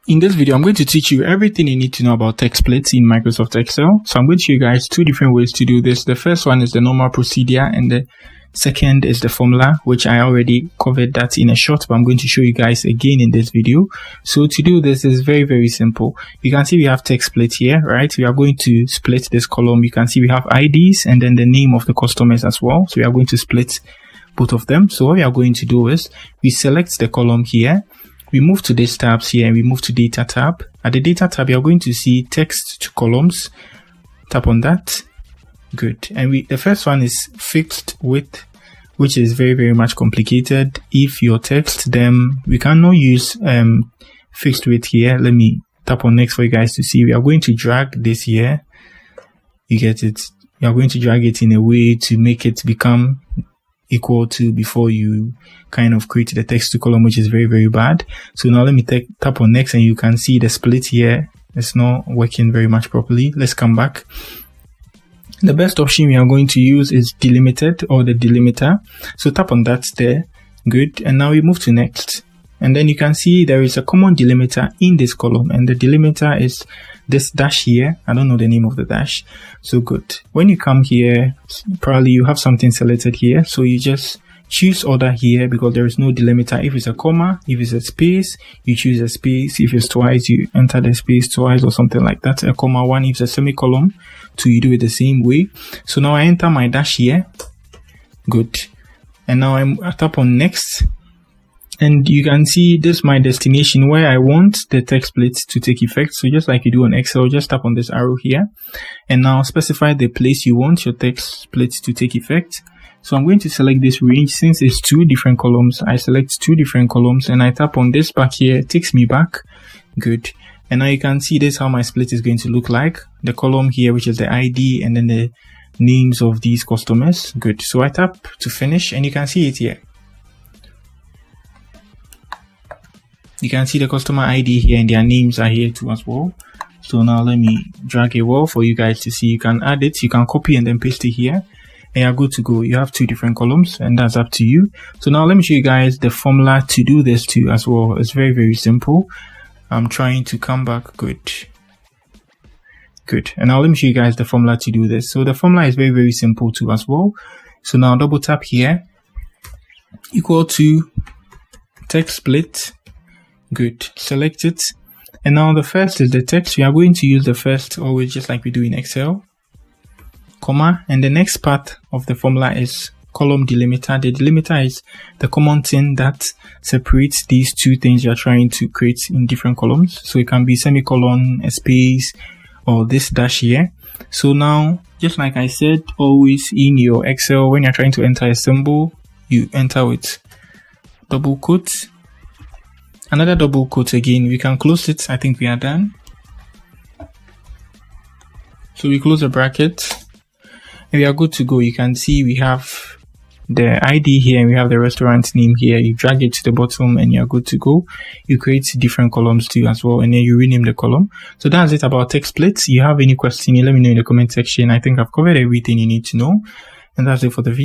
In this video, I'm going to teach you everything you need to know about text splits in Microsoft Excel. So I'm going to show you guys two different ways to do this. The first one is the normal procedure and the second is the formula, which I already covered that in a short, but I'm going to show you guys again in this video. So to do this is very, very simple. You can see we have text split here, right? We are going to split this column. You can see we have IDs and then the name of the customers as well. So we are going to split both of them. So what we are going to do is we select the column here. We move to these tabs here and we move to data tab. At the data tab, you're going to see text to columns. Tap on that. Good. And the first one is fixed width, which is very, very much complicated. If your text, then we cannot use fixed width here. Let me tap on next for you guys to see. We are going to drag this here. You get it. We are going to drag it in a way to make it become equal to before you kind of create the text to column, which is very, very bad. So now let me tap on next and you can see the split here. It's not working very much properly. Let's come back. The best option we are going to use is delimited or the delimiter. So tap on that there. Good. And now we move to next. And then you can see there is a common delimiter in this column, and the delimiter is this dash here. I don't know the name of the dash. So good. When you come here, probably you have something selected here. So you just choose order here because there is no delimiter. If it's a comma, if it's a space, you choose a space. If it's twice, you enter the space twice or something like that. A comma one, if it's a semicolon, two, you do it the same way. So now I enter my dash here. Good. And now I tap on next. And you can see this is my destination where I want the text split to take effect. So just like you do on Excel, just tap on this arrow here and now specify the place you want your text split to take effect. So I'm going to select this range. Since it's two different columns, I select two different columns and I tap on this back here. It takes me back. Good. And now you can see this how my split is going to look like. The column here, which is the ID, and then the names of these customers. Good. So I tap to finish and you can see it here. You can see the customer ID here and their names are here too as well. So now let me drag a wall for you guys to see. You can add it, you can copy and then paste it here and you're good to go. You have two different columns and that's up to you. So now let me show you guys the formula to do this too as well. It's very, very simple. I'm trying to come back. Good. And now let me show you guys the formula to do this. So the formula is very, very simple too as well. So now double tap here, equal to text split. Good. Select it. And now the first is the text. We are going to use the first always just like we do in Excel. Comma. And the next part of the formula is column delimiter. The delimiter is the common thing that separates these two things you are trying to create in different columns. So it can be semicolon, a space, or this dash here. So now, just like I said, always in your Excel, when you're trying to enter a symbol, you enter with double quotes. Another double quote again. We can close it. I think we are done. So we close the bracket and we are good to go. You can see we have the ID here and we have the restaurant name here. You drag it to the bottom and you're good to go. You create different columns too as well and then you rename the column. So that's it about text splits. You have any question, let me know in the comment section. I think I've covered everything you need to know, and that's it for the video.